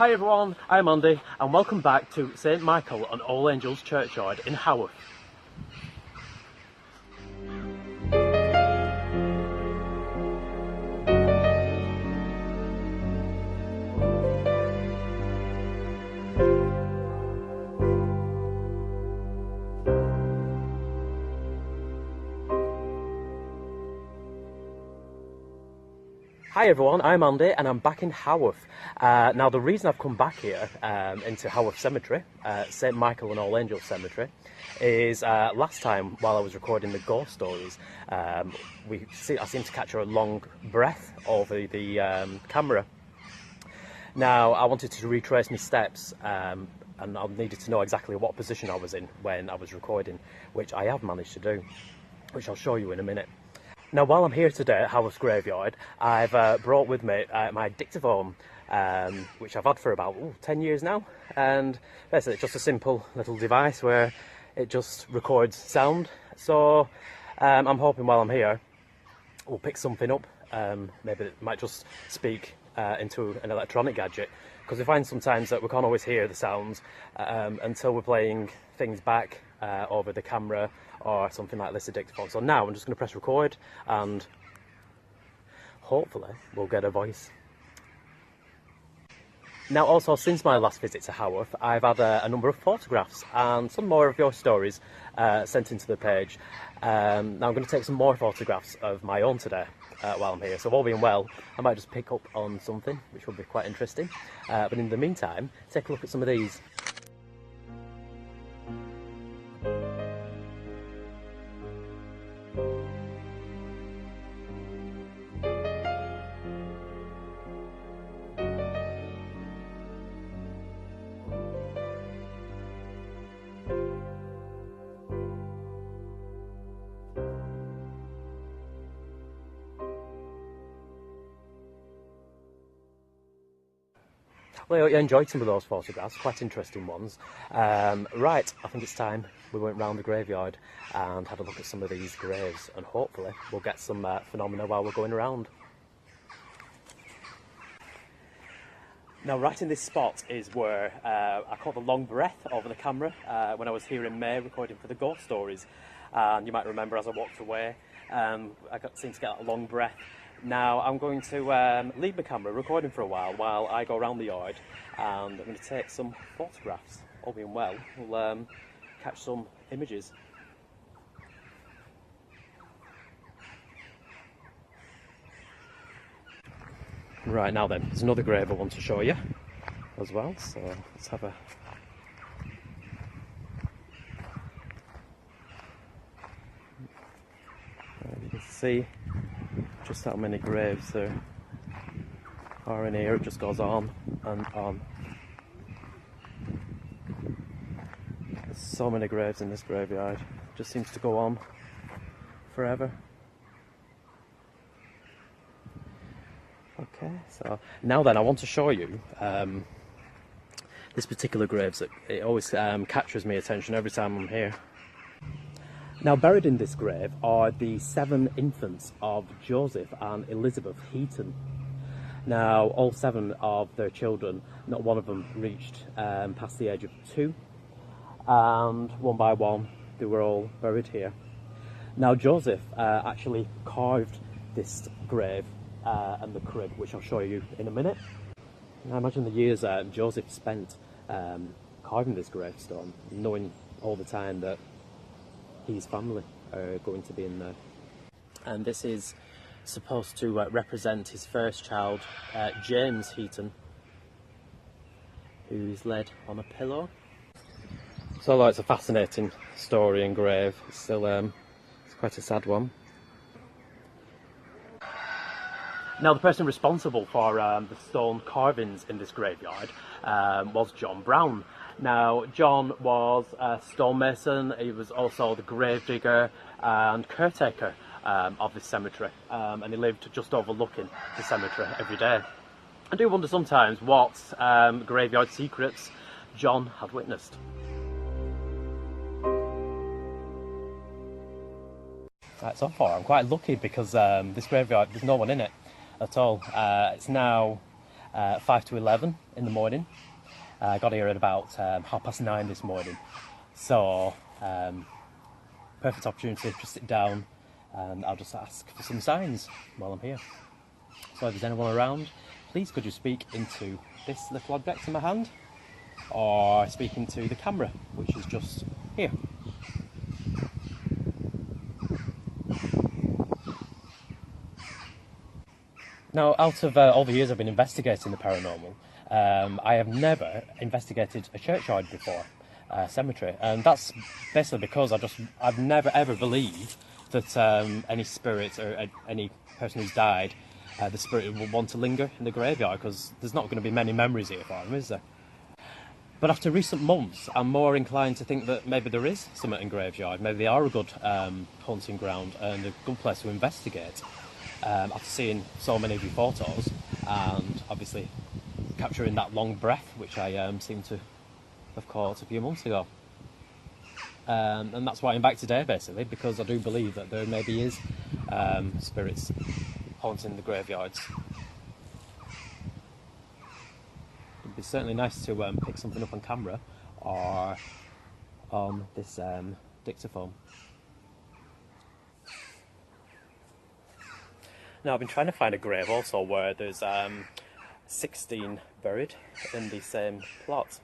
Hi everyone, I'm Andy and welcome back to St Michael and All Angels Churchyard in Haworth. Hi everyone, I'm Andy and I'm back in Haworth. Now the reason I've come back here into Haworth Cemetery, St Michael and All Angels Cemetery, is last time while I was recording the ghost stories, I seemed to catch a long breath over the camera. Now I wanted to retrace my steps and I needed to know exactly what position I was in when I was recording, which I have managed to do, which I'll show you in a minute. Now, while I'm here today at Haworth Graveyard, I've brought with me my dictaphone, which I've had for about 10 years now. And basically, it's just a simple little device where it just records sound. So I'm hoping while I'm here, we'll pick something up. Maybe it might just speak into an electronic gadget. Because we find sometimes that we can't always hear the sounds until we're playing things back over the camera or something like this, a dictaphone. So now I'm just going to press record and hopefully we'll get a voice. Now also, since my last visit to Haworth, I've had a number of photographs and some more of your stories sent into the page. Now I'm going to take some more photographs of my own today while I'm here. So all being well, I might just pick up on something which will be quite interesting. But in the meantime, take a look at some of these. Well, I enjoyed some of those photographs, quite interesting ones. Right, I think it's time we went round the graveyard and had a look at some of these graves, and hopefully we'll get some phenomena while we're going around. Now, right in this spot is where I caught the long breath over the camera when I was here in May recording for the ghost stories. And you might remember as I walked away, I seemed to get a long breath. Now I'm going to leave the camera recording for a while I go around the yard, and I'm going to take some photographs. All being well, we'll catch some images. Right, now then, there's another grave I want to show you as well, so let's have a... You can see just how many graves there are in here. It just goes on and on. There's so many graves in this graveyard. It just seems to go on forever. Okay, so now then I want to show you this particular grave. It always captures my attention every time I'm here. Now, buried in this grave are the 7 infants of Joseph and Elizabeth Heaton. Now, all 7 of their children, not one of them reached past the age of 2, and one by one they were all buried here. Now, Joseph actually carved this grave and the crib, which I'll show you in a minute. Now, imagine the years Joseph spent carving this gravestone, knowing all the time that his family are going to be in there. And this is supposed to represent his first child, James Heaton, who's laid on a pillow. So although it's a fascinating story and grave, it's still it's quite a sad one. Now, the person responsible for the stone carvings in this graveyard was John Brown. Now, John was a stonemason. He was also the gravedigger and caretaker of this cemetery, and he lived just overlooking the cemetery every day. I do wonder sometimes what graveyard secrets John had witnessed. Right, so far I'm quite lucky because this graveyard, there's no one in it at all. It's now 5 to 11 in the morning. I got here at about 9:30 this morning, so perfect opportunity to sit down and I'll just ask for some signs while I'm here. So if there's anyone around, please could you speak into this little object in my hand, or speak into the camera, which is just here. Now, out of all the years I've been investigating the paranormal, I have never investigated a churchyard before, cemetery, and that's basically because I've never ever believed that any spirit or any person who's died, the spirit will want to linger in the graveyard, because there's not going to be many memories here for them, is there? But after recent months, I'm more inclined to think that maybe there is something in graveyard. Maybe they are a good hunting ground and a good place to investigate. After seeing so many of your photos and obviously capturing that long breath, which I seem to have caught a few months ago. And that's why I'm back today, basically, because I do believe that there maybe is spirits haunting the graveyards. It'd be certainly nice to pick something up on camera or on this dictaphone. Now, I've been trying to find a grave also where there's 16 buried in the same plot,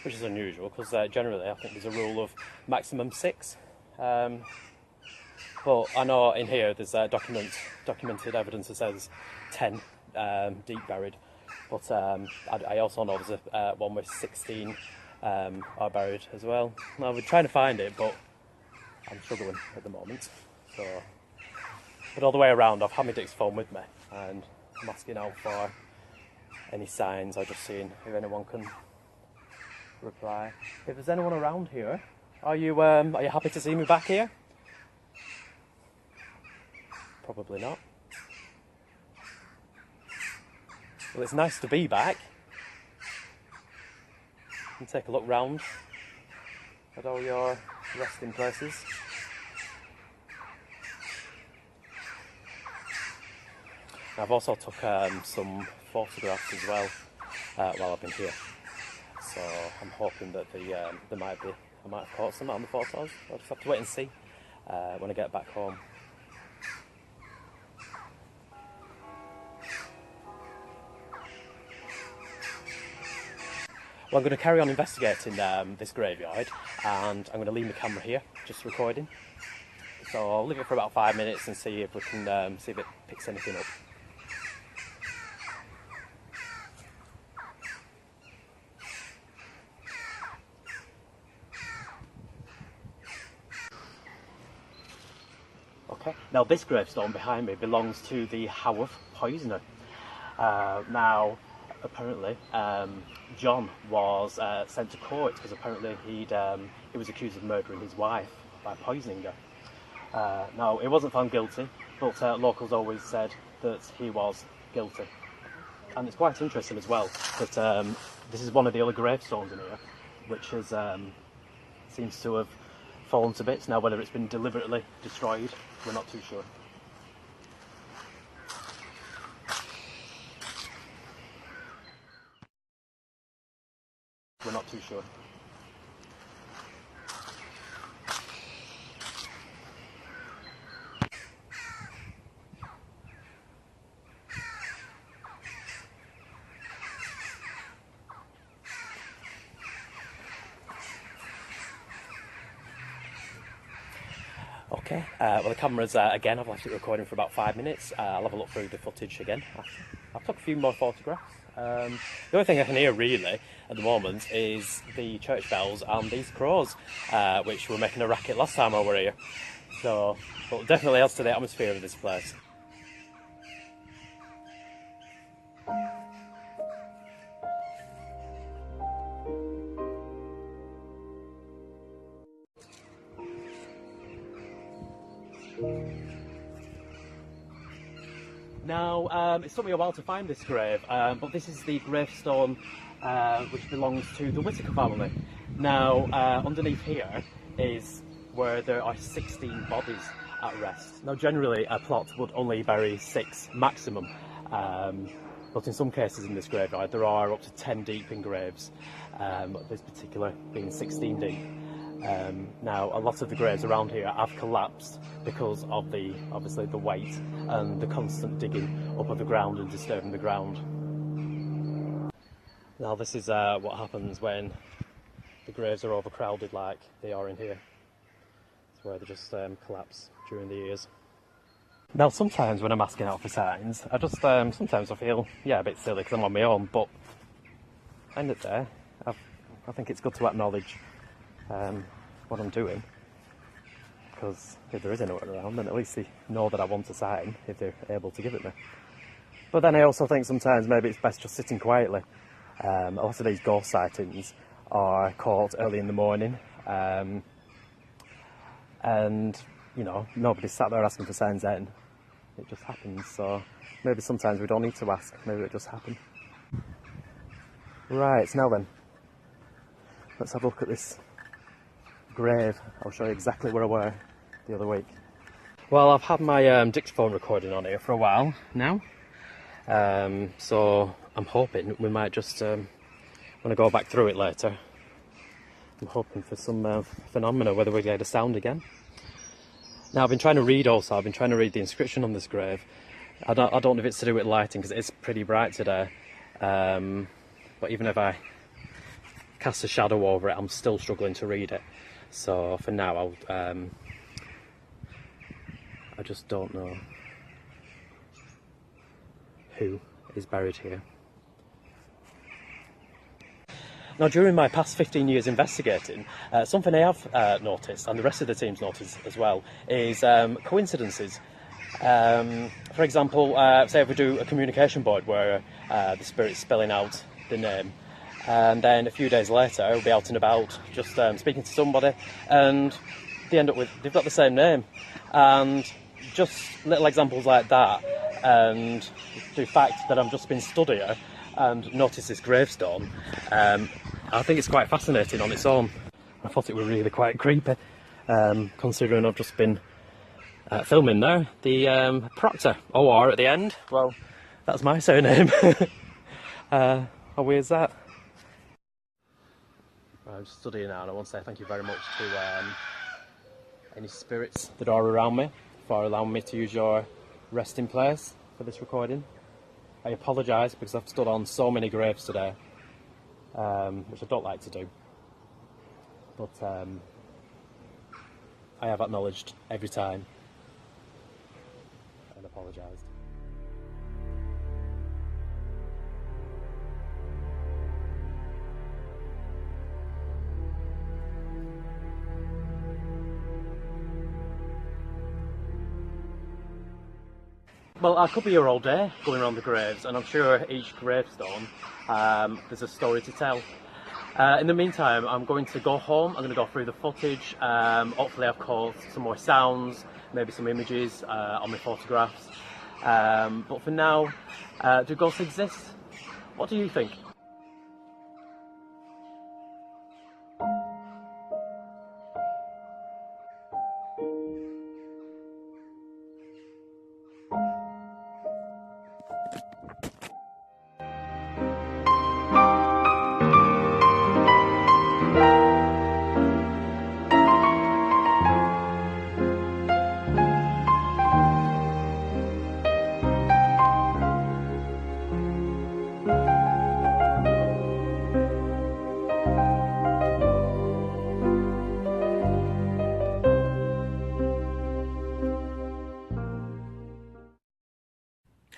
which is unusual because generally I think there's a rule of maximum 6. But I know in here there's documented evidence that says 10 deep buried, but I also know there's one with 16 are buried as well. Now, we're trying to find it, but I'm struggling at the moment. But all the way around, I've had my dictaphone with me, and I'm asking out for any signs, or just seeing if anyone can reply. If there's anyone around here, are you happy to see me back here? Probably not. Well, it's nice to be back. And take a look round at all your resting places. I've also took some photographs as well while I've been here, so I'm hoping that I might have caught some on the photos. I'll just have to wait and see when I get back home. Well, I'm going to carry on investigating this graveyard, and I'm going to leave my camera here, just recording. So I'll leave it for about 5 minutes and see if we can see if it picks anything up. Okay, now this gravestone behind me belongs to the Haworth poisoner. Now, apparently, John was sent to court because apparently he was accused of murdering his wife by poisoning her. Now, he wasn't found guilty, but locals always said that he was guilty. And it's quite interesting as well that this is one of the other gravestones in here, which has seems to have fallen to bits. Now, whether it's been deliberately destroyed, we're not too sure. We're not too sure. Okay, well, the camera's, again, I've left it recording for about 5 minutes. I'll have a look through the footage again after. I've took a few more photographs. The only thing I can hear really at the moment is the church bells and these crows, which were making a racket last time I were here. So, but definitely adds to the atmosphere of this place. Now, it took me a while to find this grave, but this is the gravestone which belongs to the Whittaker family. Now, underneath here is where there are 16 bodies at rest. Now, generally a plot would only bury 6 maximum, but in some cases in this graveyard there are up to 10 deep in graves, this particular being 16 deep. Now a lot of the graves around here have collapsed because of obviously the weight and the constant digging up of the ground and disturbing the ground. Now this is what happens when the graves are overcrowded like they are in here. It's where they just collapse during the years. Now sometimes when I'm asking out for signs, I just sometimes I feel a bit silly because I'm on my own, but end of the day I think it's good to acknowledge what I'm doing, because if there is anyone around then at least they know that I want a sign if they're able to give it me. But then I also think sometimes maybe it's best just sitting quietly. A lot of these ghost sightings are caught early in the morning, and you know, nobody's sat there asking for signs then. It just happens, so maybe sometimes we don't need to ask, maybe it just happened. Right, now then, let's have a look at this grave. I'll show you exactly where I were the other week. Well, I've had my dictaphone recording on here for a while now, so I'm hoping we might just, when I go back through it later, I'm hoping for some phenomena, whether we get a sound again. Now I've been trying to read the inscription on this grave. I don't know if it's to do with lighting because it's pretty bright today, but even if I cast a shadow over it I'm still struggling to read it. So for now I just don't know who is buried here. Now, during my past 15 years investigating, something I have noticed, and the rest of the team's noticed as well, is coincidences. For example, say if we do a communication board where the spirit's spelling out the name, and then a few days later we'll be out and about just speaking to somebody, and they end up with, they've got the same name, and just little examples like that, and the fact that I've just been stood here and noticed this gravestone, I think it's quite fascinating on its own. I thought it was really quite creepy, considering I've just been filming there. The Proctor, OR at the end, well, that's my surname. How weird is that? I'm just studying now, and I want to say thank you very much to any spirits that are around me for allowing me to use your resting place for this recording. I apologise because I've stood on so many graves today, which I don't like to do, but I have acknowledged every time and apologised. Well, I could be here all day going around the graves, and I'm sure each gravestone there's a story to tell. In the meantime, I'm going to go home, I'm going to go through the footage, hopefully I've caught some more sounds, maybe some images on my photographs, but for now, do ghosts exist? What do you think?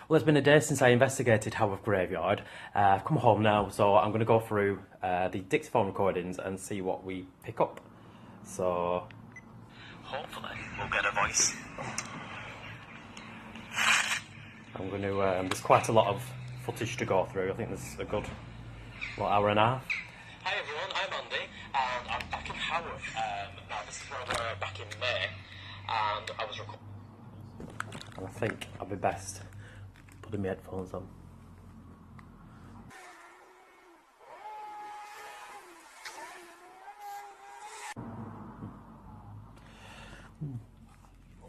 Well, it's been a day since I investigated Haworth Graveyard. I've come home now, so I'm going to go through the dictaphone recordings and see what we pick up. So, hopefully we'll get a voice. I'm going to, there's quite a lot of footage to go through. I think there's a good, hour and a half. Hi everyone, I'm Andy, and I'm back in Haworth. Now this is where we were back in May, and I was recording. And I think I'll be best putting my headphones on.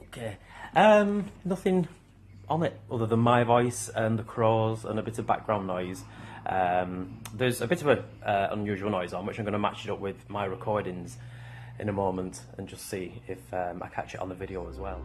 Okay, nothing on it other than my voice and the crows and a bit of background noise. There's a bit of an unusual noise on, which I'm going to match it up with my recordings in a moment and just see if I catch it on the video as well.